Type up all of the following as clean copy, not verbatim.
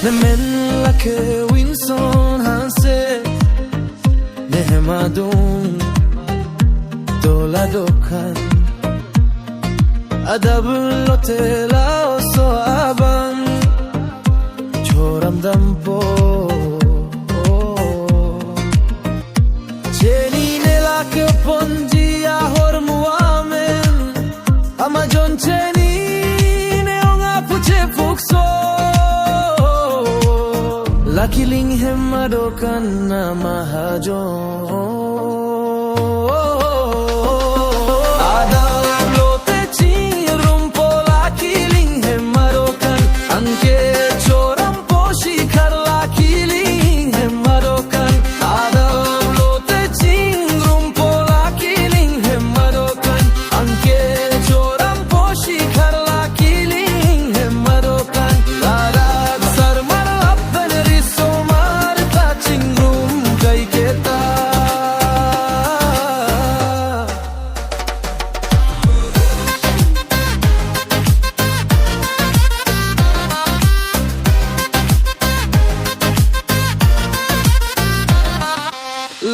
내 맨락해 윈손 한세 내 해마동 돌아독한 아답을 로텔라오소 아방 조람담보 제니네 라크 본지야 호르무아멘 아마 전체니 내용아 부채 북소 라키링 햄마도칸 나마하존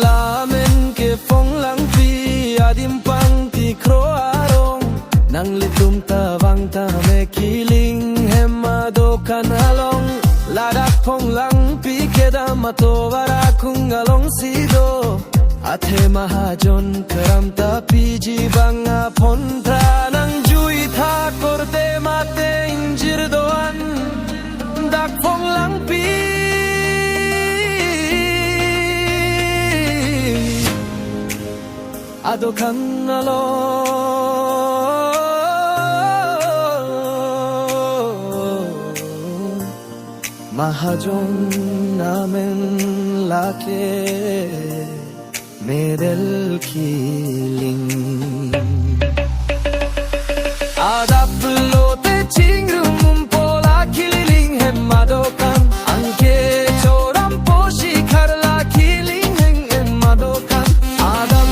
Lamen ke phong lang pi adim pang ti kroarong nang litum tawang ta me kiling hemado kanalong ladak phong lang pi keda mato wara kung along sido athe mahajon karam ta pi jibang apon tra nang jui tha korte mate injir doan dak phong lang pi 아도칸 알로 마하존 나멘 라케 메델 킬링 아다플로 테칭룸 폴라 킬링 햄마도칸 안케 조람 포시 카르라 킬링 햄마도칸 아다